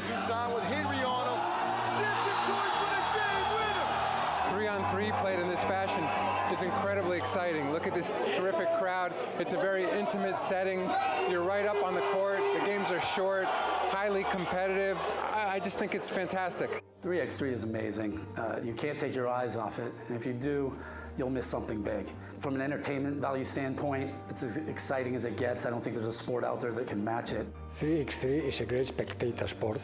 Toussaint with Henry on him. Gets it to him for the game winner. 3-on-3 played in this fashion is incredibly exciting. Look at this terrific crowd. It's a very intimate setting. You're right up on the court. The games are short, highly competitive. I just think it's fantastic. 3x3 is amazing. You can't take your eyes off it. And if you do, you'll miss something big. From an entertainment value standpoint, it's as exciting as it gets. I don't think there's a sport out there that can match it. 3x3 is a great spectator sport.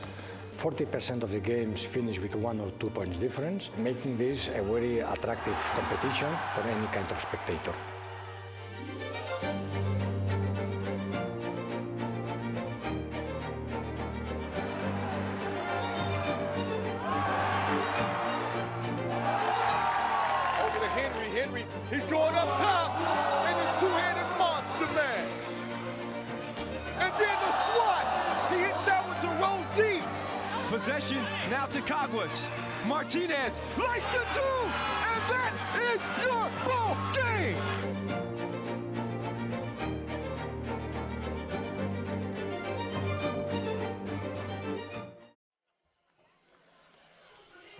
40% of the games finish with 1 or 2 points difference, making this a very attractive competition for any kind of spectator. Over to Henry. Henry, he's going up top. And the two-handed monster mash. And then the swat. He hits that one to Rosie. Possession now to Caguas. Martinez likes the two, and that is your ball game.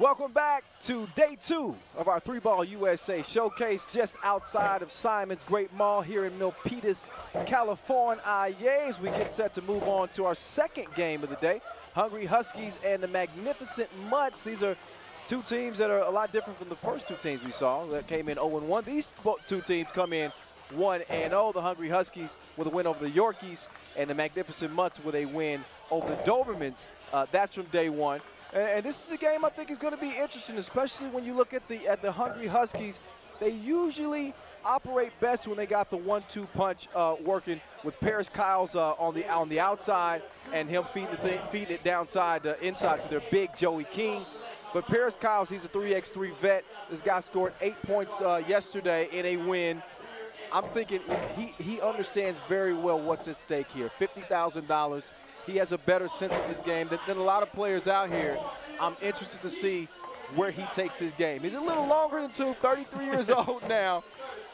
Welcome back to day 2 of our 3-Ball USA showcase just outside of Simon's Great Mall here in Milpitas, California. As we get set to move on to our second game of the day, Hungry Huskies and the magnificent Mutts. These are two teams that are a lot different from the first two teams we saw that came in 0-1. These two teams come in 1-0. The Hungry Huskies with a win over the Yorkies, and the magnificent Mutts with a win over the Dobermans. That's from day 1. And this is a game I think is going to be interesting, especially when you look at the Hungry Huskies. They usually operate best when they got the 1-2 punch working, with Paris Kyles on the outside and him feeding it downside inside to their big Joey King. But Paris Kyles, he's a 3x3 vet. This guy scored 8 points yesterday in a win. I'm thinking he understands very well what's at stake here. $50,000. He has a better sense of his game than a lot of players out here. I'm interested to see where he takes his game. He's a little longer than 33 years old now.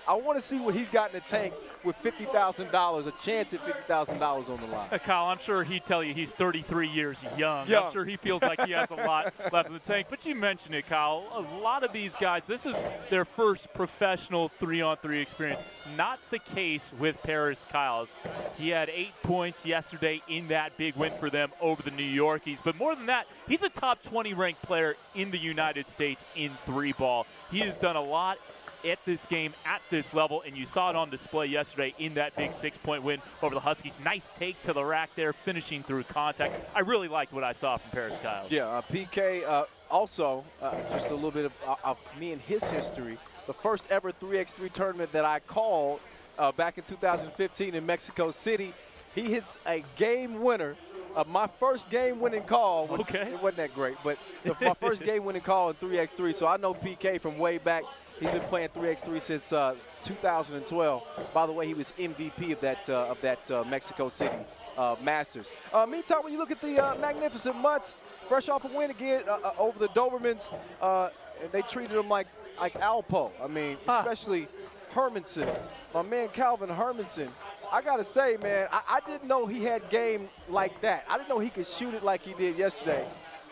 I want to see what he's got in the tank with $50,000, a chance at $50,000 on the line. Kyle, I'm sure he'd tell you he's 33 years young. I'm sure he feels like he has a lot left in the tank. But you mentioned it, Kyle. A lot of these guys, this is their first professional 3-on-3 experience. Not the case with Paris Kyles. He had 8 points yesterday in that big win for them over the New Yorkies. But more than that, he's a top 20 ranked player in the United States in 3-ball. He has done a lot at this game, at this level, and you saw it on display yesterday in that big 6-point win over the Huskies. Nice take to the rack there, finishing through contact. I really liked what I saw from Paris Kyles. Yeah, PK also, just a little bit of me and his history. The first ever 3x3 tournament that I called back in 2015 in Mexico City, he hits a game winner. My first game-winning call, it wasn't that great, but my first game-winning call in 3x3, so I know PK from way back. He's been playing 3x3 since 2012. By the way, he was MVP of that Mexico City Masters. Meantime, when you look at the magnificent Mutts, fresh off a win again over the Dobermans, they treated them like Alpo. I mean, especially Hermanson, my man Calvin Hermanson. I got to say, man, I didn't know he had game like that. I didn't know he could shoot it like he did yesterday.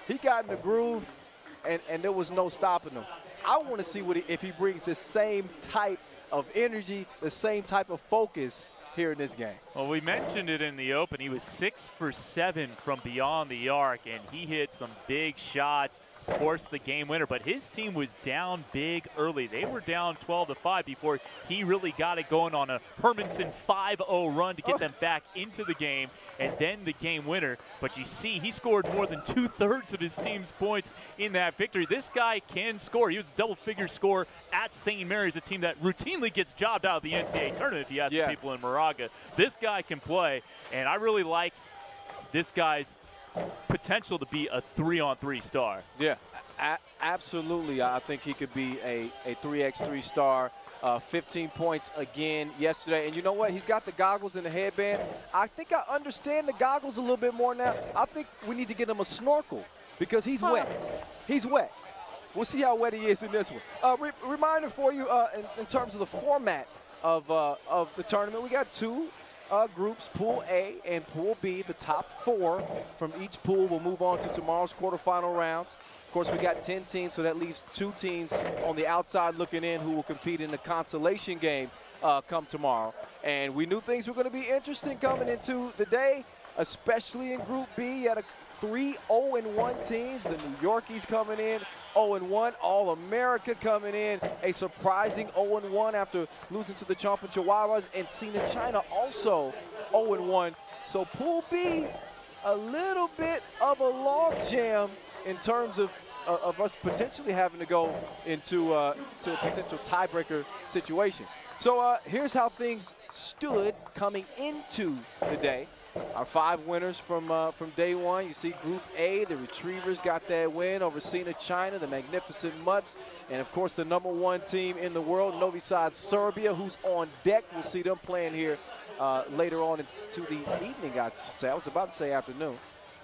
He got in the groove, and there was no stopping him. I want to see if he brings the same type of energy, the same type of focus here in this game. Well, we mentioned it in the open. He was 6 for 7 from beyond the arc, and he hit some big shots, forced the game winner. But his team was down big early. They were down 12-5 before he really got it going on a Hermanson 5-0 run to get them back into the game, and then the game winner. But you see, he scored more than 2/3 of his team's points in that victory. This guy can score. He was a double-figure scorer at St. Mary's, a team that routinely gets jobbed out of the NCAA tournament, if you ask the people in Moraga. This guy can play, and I really like this guy's potential to be a 3-on-3 star. Yeah, absolutely. I think he could be a 3x3 star. 15 points again yesterday. And you know what? He's got the goggles and the headband. I think I understand the goggles a little bit more now. I think we need to get him a snorkel because he's wet. He's wet. We'll see how wet he is in this one. Reminder for you in terms of the format of the tournament. We got two groups, Pool A and Pool B. The top 4 from each pool will move on to tomorrow's quarterfinal rounds. Of course, we got 10 teams, so that leaves 2 teams on the outside looking in who will compete in the consolation game come tomorrow. And we knew things were going to be interesting coming into the day, especially in Group B. You had 3 0-1 teams. The New Yorkies coming in 0-1. All-America coming in a surprising 0-1 after losing to the Chomping Chihuahuas. And Cena China also 0-1. So Pool B, a little bit of a log jam in terms of us potentially having to go into to a potential tiebreaker situation. So here's how things stood coming into the day. Our 5 winners from day one. You see Group A, the Retrievers got that win over Cena China, the magnificent Mutts, and of course the #1 team in the world, Novi Sad Serbia, who's on deck. We'll see them playing here later on into the evening, I should say. I was about to say afternoon.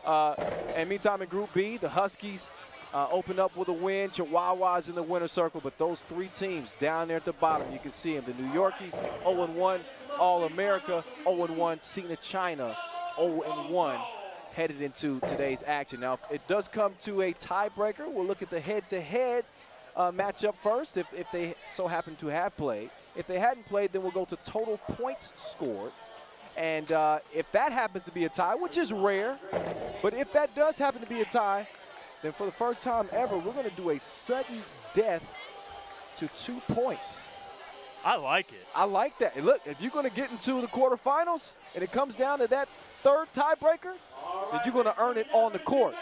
And meantime in Group B, the Huskies opened up with a win. Chihuahuas in the winner's circle, but those 3 teams down there at the bottom, you can see them. The New Yorkies 0-1, All-America 0-1, Cena China 0-1 headed into today's action. Now, if it does come to a tiebreaker, we'll look at the head-to-head matchup first if they so happen to have played. If they hadn't played, then we'll go to total points scored. And if that happens to be a tie, which is rare, but if that does happen to be a tie, then for the first time ever, we're going to do a sudden death to 2 points. I like it. I like that. And look, if you're going to get into the quarterfinals and it comes down to that 3rd tiebreaker, then you're going to earn it on the court.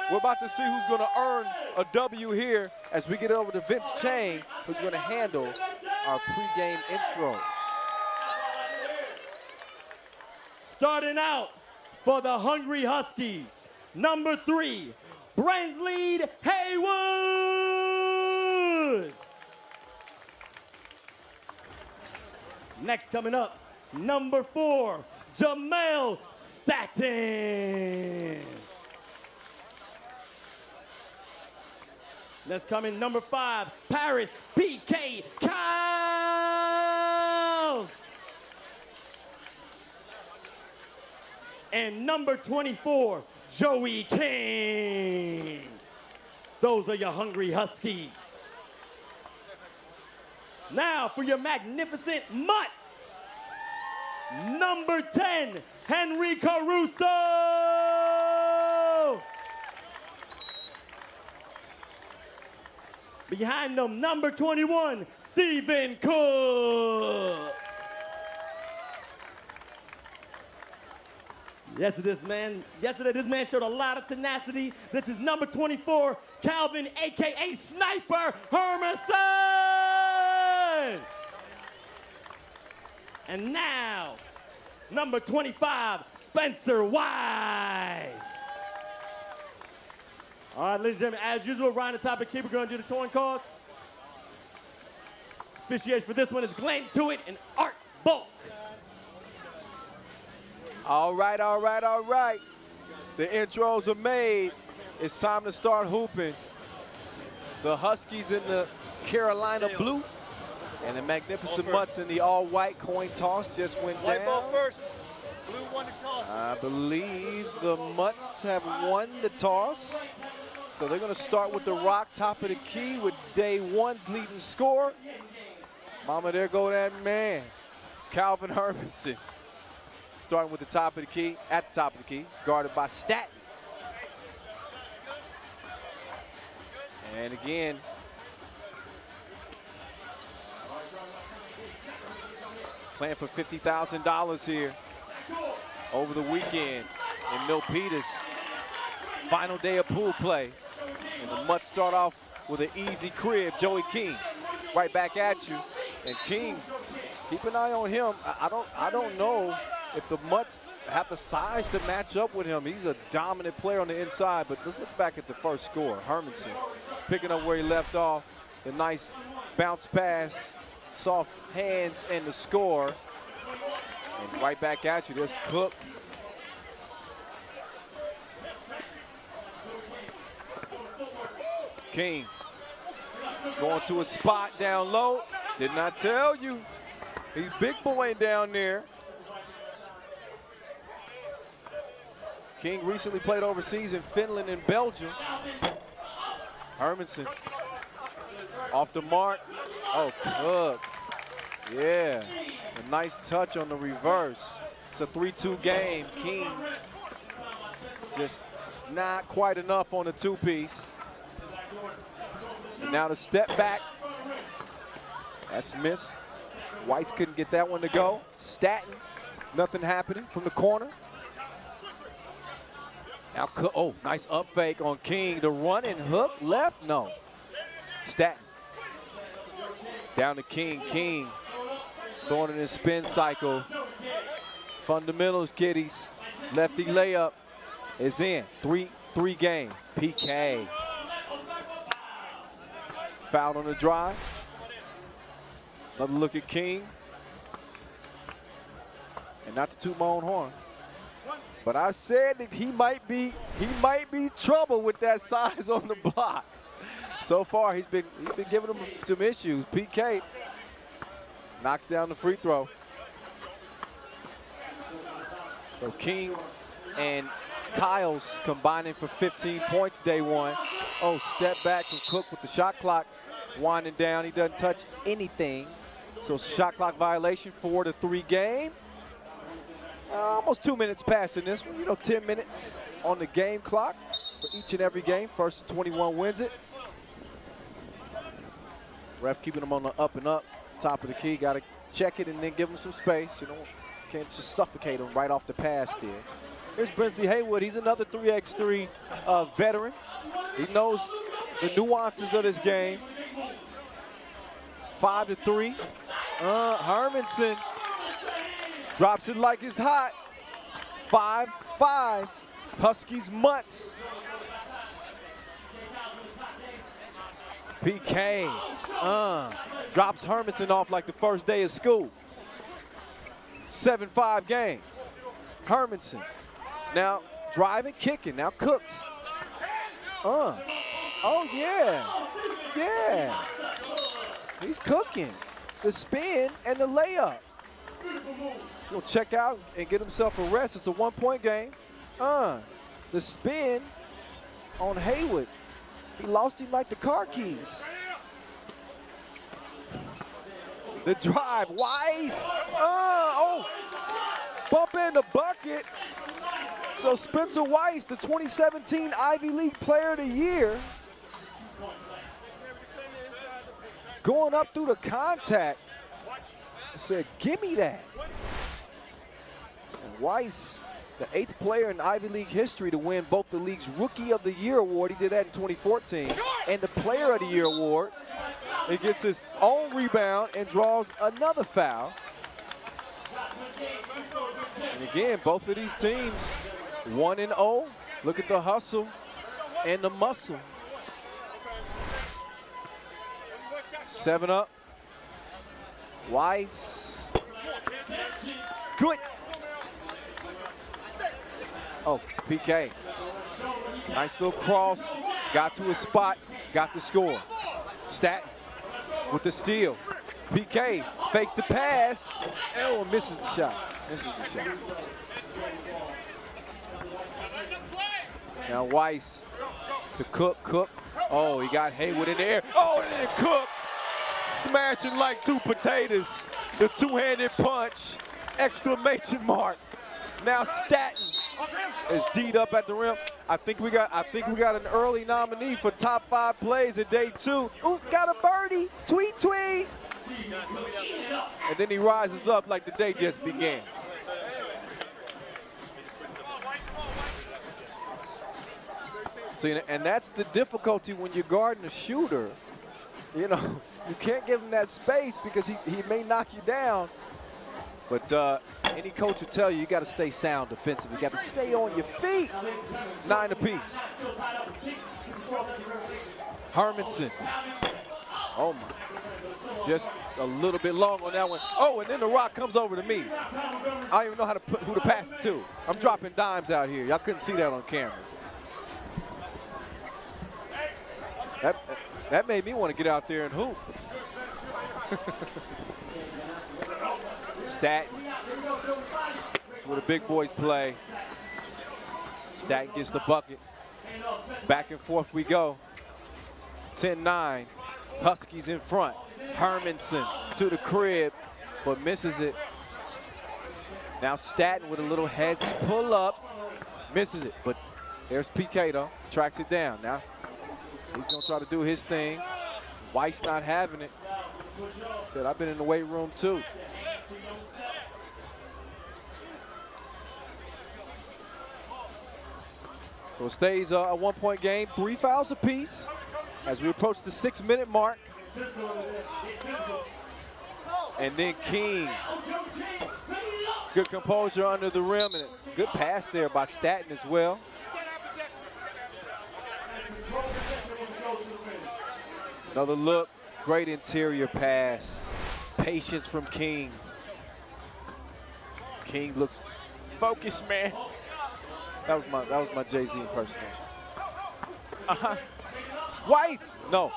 We're about to see who's going to earn a W here as we get over to Vince Chang, who's going to handle our pregame intros. Starting out for the Hungry Huskies, number 3, Brensley Haywood. Next coming up, number 4, Jamel Staten. Next coming, number 5, Paris P.K. Kyles. And number 24, Joey King. Those are your Hungry Huskies. Now for your magnificent Mutts, number 10, Henry Caruso. Behind them, number 21, Stephen Cook. Yesterday, this man showed a lot of tenacity. This is number 24, Calvin, a.k.a. Sniper Hermanson. And now, number 25, Spencer Wise. All right, ladies and gentlemen, as usual, Ryan, the topic keeper, going to do the towing calls. Officiation for this one is Glenn Tuitt and Art Bulk. All right, all right, all right. The intros are made. It's time to start hooping. The Huskies in the Carolina blue and the magnificent Mutts in the all-white. Coin toss just went down. White ball first. Blue won the toss. I believe the Mutts have won the toss. So they're going to start with the rock, top of the key, with day one's leading scorer. Mama, there go that man, Calvin Hermanson. Starting with the top of the key, at the top of the key, guarded by Staten. And again, playing for $50,000 here over the weekend in Milpitas. Final day of pool play. And the Mutts start off with an easy crib. Joey King right back at you. And King, keep an eye on him. I don't know if the Mutts have the size to match up with him. He's a dominant player on the inside, but let's look back at the first score. Hermanson picking up where he left off. The nice bounce pass, soft hands, and the score. And right back at you, there's Cook. King going to a spot down low. Did not tell you. He's big boy down there. King recently played overseas in Finland and Belgium. Hermanson off the mark. Oh, Cook. Yeah, a nice touch on the reverse. It's a 3-2 game. King just not quite enough on the two-piece. And now the step back. That's missed. Whites couldn't get that one to go. Staton, nothing happening from the corner. Now, oh, nice up fake on King. The running hook left, no. Staton. Down to King. King throwing in his spin cycle. Fundamentals, kiddies. Lefty layup is in. 3-3 game. PK. Foul on the drive. Another look at King. And not to toot my own horn, but I said that he might be trouble with that size on the block. So far, he's been giving them some issues. PK knocks down the free throw. So King and Kyles combining for 15 points day one. Oh, step back from Cook with the shot clock winding down. He doesn't touch anything. So shot clock violation, 4-3 game. Almost 2 minutes passing this one. You know, 10 minutes on the game clock for each and every game. First to 21 wins it. Ref keeping them on the up and up, top of the key. Got to check it and then give them some space. You know, can't just suffocate them right off the pass there. Here's Brinsley Haywood. He's another 3x3 veteran. He knows the nuances of this game. 5-3. Hermanson drops it like it's hot. 5-5. Huskies Mutts. PK drops Hermanson off like the first day of school. 7-5 game. Hermanson now driving, kicking. Now Cooks. Oh yeah, yeah. He's cooking. The spin and the layup. He's gonna check out and get himself a rest. It's a 1-point game. The spin on Haywood. He lost him like the car keys. The drive, Weiss. Bump in the bucket. So Spencer Weiss, the 2017 Ivy League Player of the Year, going up through the contact, said, give me that. And Weiss, the 8th player in Ivy League history to win both the league's Rookie of the Year award, he did that in 2014, and the Player of the Year award. He gets his own rebound and draws another foul. And again, both of these teams, 1-0. Look at the hustle and the muscle. 7 up. Weiss. Good. Oh, PK. Nice little cross. Got to his spot. Got the score. Staton with the steal. PK fakes the pass. Oh, misses the shot. Misses the shot. Now Weiss to Cook. Oh, he got Haywood in the air. Oh, and then Cook smashing like two potatoes. The two-handed punch. Exclamation mark. Now Staton is D'd up at the rim. I think we got an early nominee for top 5 plays of day 2. Ooh, got a birdie. Tweet, tweet. And then he rises up like the day just began. See, and that's the difficulty when you're guarding a shooter. You know, you can't give him that space because he may knock you down. But any coach will tell you, you got to stay sound defensively. You got to stay on your feet. 9 apiece. Hermanson. Oh, my. Just a little bit long on that one. Oh, and then the rock comes over to me. I don't even know who to pass it to. I'm dropping dimes out here. Y'all couldn't see that on camera. That made me want to get out there and hoop. Staton. That's where the big boys play. Staten gets the bucket. Back and forth we go. 10-9. Huskies in front. Hermanson to the crib, but misses it. Now Staten with a little headsy pull up. Misses it, but there's PK though. Tracks it down. Now he's gonna try to do his thing. White's not having it. Said, I've been in the weight room too. So it stays a 1-point game, 3 fouls apiece as we approach the 6-minute mark. And then King, good composure under the rim, and a good pass there by Staten as well. Another look, great interior pass. Patience from King. King looks focused, man. That was my Jay-Z impersonation. Weiss, no.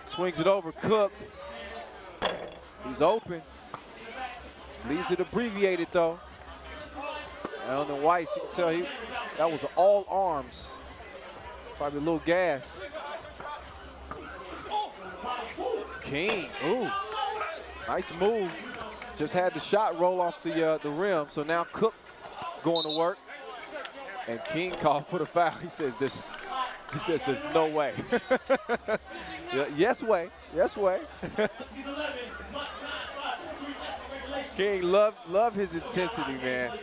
Swings it over, Cook. He's open. Leaves it abbreviated though. And then Weiss, you can tell that was all arms. Probably a little gassed. King, ooh, nice move. Just had the shot roll off the rim, so now Cook going to work. And King called for the foul. He says there's no way. Yes way, yes way. King love his intensity, man.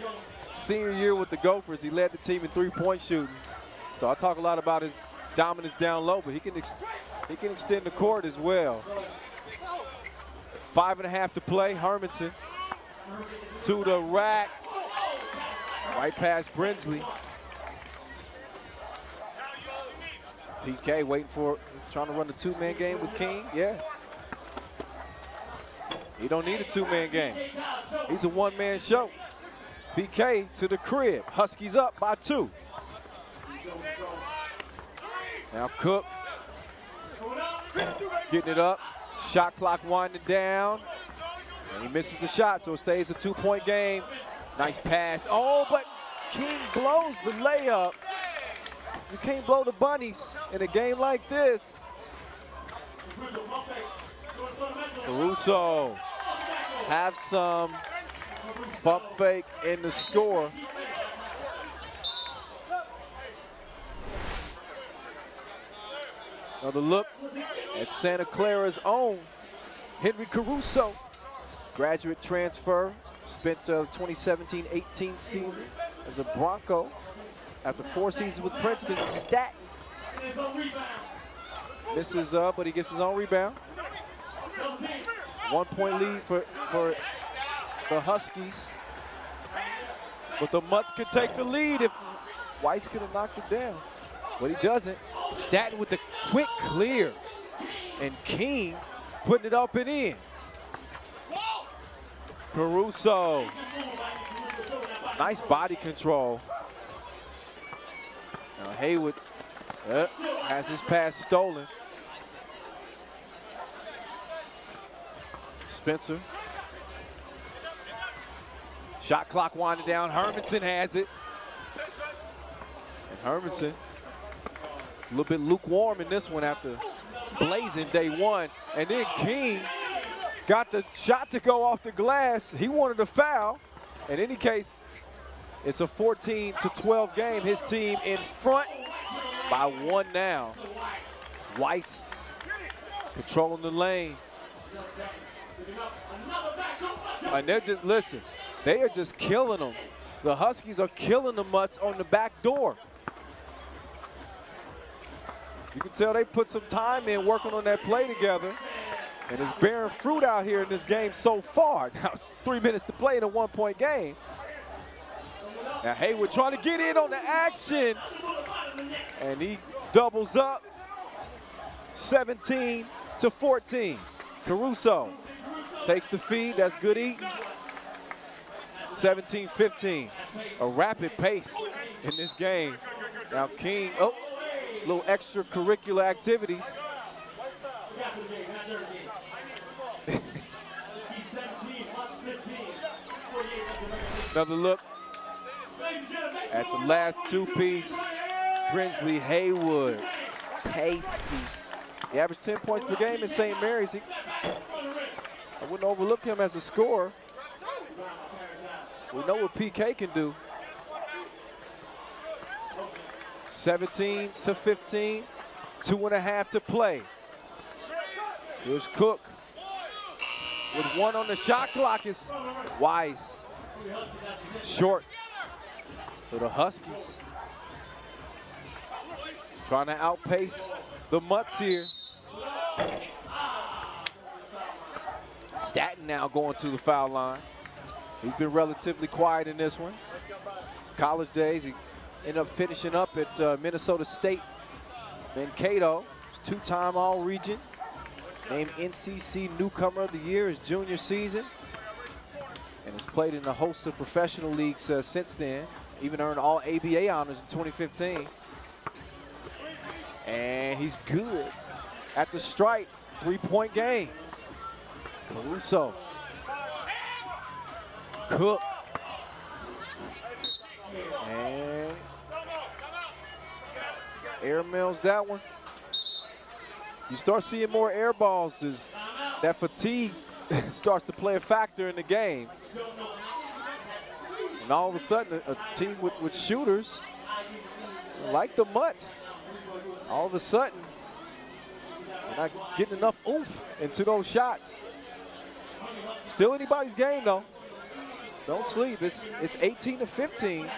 Senior year with the Gophers, he led the team in three-point shooting. So I talk a lot about his dominance down low, but he can extend the court as well. 5.5 to play. Hermanson to the rack. Right past Brinsley. PK waiting for, trying to run the two-man game with King. Yeah. He don't need a two-man game. He's a one-man show. PK to the crib. Huskies up by 2. Now Cook getting it up. Shot clock winding down. And he misses the shot, so it stays a 2-point game. Nice pass. Oh, but King blows the layup. You can't blow the bunnies in a game like this. Caruso have some bump fake in the score. Another look at Santa Clara's own Henry Caruso. Graduate transfer, spent 2017-18 season as a Bronco. After 4 seasons with Princeton, Staten misses but he gets his own rebound. 1-point lead for the Huskies. But the Mutts could take the lead if Weiss could have knocked it down. But he doesn't. Staten with the quick clear. And King putting it up and in. Caruso. Nice body control. Now Haywood has his pass stolen. Spencer. Shot clock winding down. Hermanson has it. And Hermanson a little bit lukewarm in this one after blazing day 1. And then King got the shot to go off the glass. He wanted a foul. In any case, it's a 14-12 game. His team in front by 1 now. Weiss controlling the lane. And they're just, listen, they are just killing them. The Huskies are killing the Mutts on the back door. You can tell they put some time in working on that play together. And it's bearing fruit out here in this game so far. Now it's 3 minutes to play in a 1-point game. Now Haywood trying to get in on the action. And he doubles up. 17-14. Caruso takes the feed. That's good eating. 17-15. A rapid pace in this game. Now King, little extracurricular activities. Another look at the last two-piece. Brinsley Haywood, tasty. He averaged 10 points per game in St. Mary's. I wouldn't overlook him as a scorer. We know what PK can do. 17-15, 2.5 to play. Here's Cook with 1 on the shot clock. Is Wise short for the Huskies. Trying to outpace the Mutts here. Staten now going to the foul line. He's been relatively quiet in this one. College days, he ended up finishing up at Minnesota State. Mankato, two-time All-Region. Named NCC Newcomer of the Year his junior season. And has played in a host of professional leagues since then. Even earned all ABA honors in 2015. And he's good at the stripe. 3-point game. Caruso. Cook. And air mails that one. You start seeing more air balls as that fatigue starts to play a factor in the game. And all of a sudden, a team with shooters like the Mutts, all of a sudden, they're not getting enough oomph into those shots. Still anybody's game, though. Don't sleep. It's 18-15.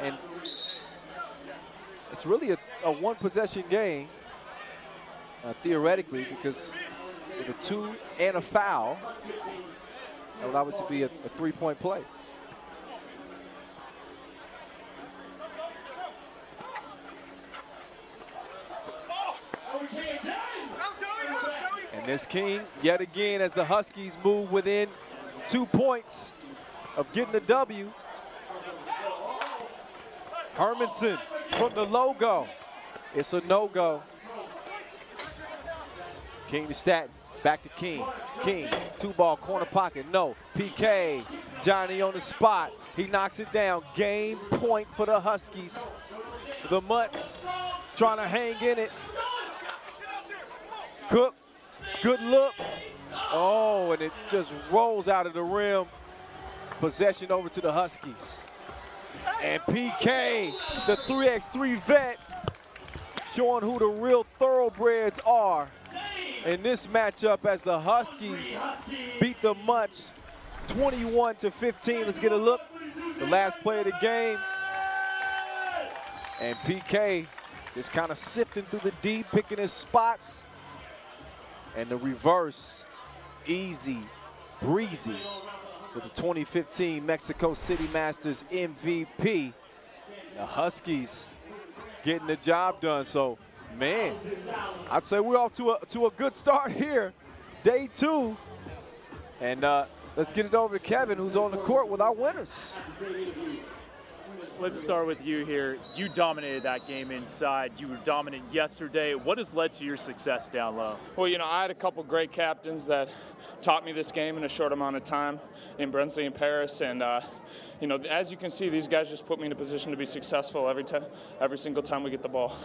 And it's really a one-possession game, theoretically, because with a 2 and a foul, that would obviously be a 3-point play. And this king, yet again, as the Huskies move within 2 points of getting the W. Hermanson from the logo. It's a no-go. King to Staten, back to King. King, 2-ball, corner pocket, no. PK, Johnny on the spot. He knocks it down. Game point for the Huskies. The Mutts trying to hang in it. Cook, good look. Oh, and it just rolls out of the rim. Possession over to the Huskies. And PK, the 3x3 vet, showing who the real thoroughbreds are in this matchup as the Huskies beat the Mutts 21-15. Let's get a look. The last play of the game. And PK just kind of sifting through the D, picking his spots. And the reverse, easy, breezy for the 2015 Mexico City Masters MVP. The Huskies getting the job done. So, man, I'd say we're off to a good start here. Day 2. And let's get it over to Kevin, who's on the court with our winners. Let's start with you here. You dominated that game inside. You were dominant yesterday. What has led to your success down low? Well, you know, I had a couple great captains that taught me this game in a short amount of time in Brinsley and Paris. And, you know, as you can see, these guys just put me in a position to be successful every single time we get the ball.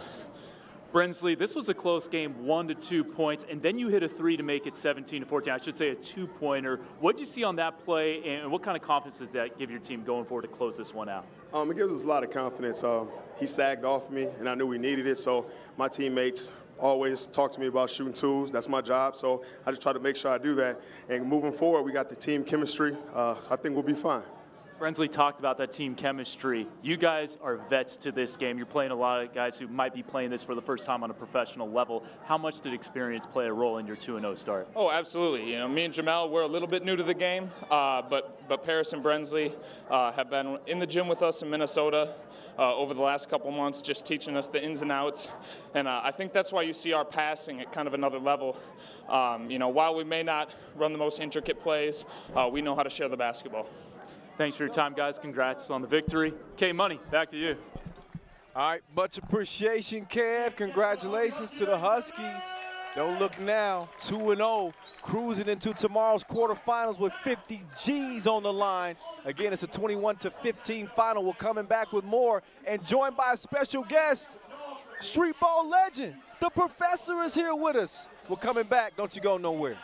Brinsley, this was a close game, 1 to 2 points, and then you hit a 3 to make it 17-14. I should say a 2-pointer. What did you see on that play, and what kind of confidence did that give your team going forward to close this one out? It gives us a lot of confidence. He sagged off me, and I knew we needed it, so my teammates always talk to me about shooting twos. That's my job, so I just try to make sure I do that. And moving forward, we got the team chemistry, so I think we'll be fine. Brinsley talked about that team chemistry. You guys are vets to this game. You're playing a lot of guys who might be playing this for the first time on a professional level. How much did experience play a role in your 2-0 start? Oh, absolutely. You know, me and Jamel, we're a little bit new to the game, but Paris and Brinsley have been in the gym with us in Minnesota over the last couple months, just teaching us the ins and outs. And I think that's why you see our passing at kind of another level. You know, while we may not run the most intricate plays, we know how to share the basketball. Thanks for your time, guys. Congrats on the victory. K-Money, back to you. All right, much appreciation, Kev. Congratulations to the Huskies. Don't look now, 2-0, cruising into tomorrow's quarterfinals with 50 G's on the line. Again, it's a 21-15 final. We're coming back with more and joined by a special guest, street ball legend. The professor is here with us. We're coming back. Don't you go nowhere.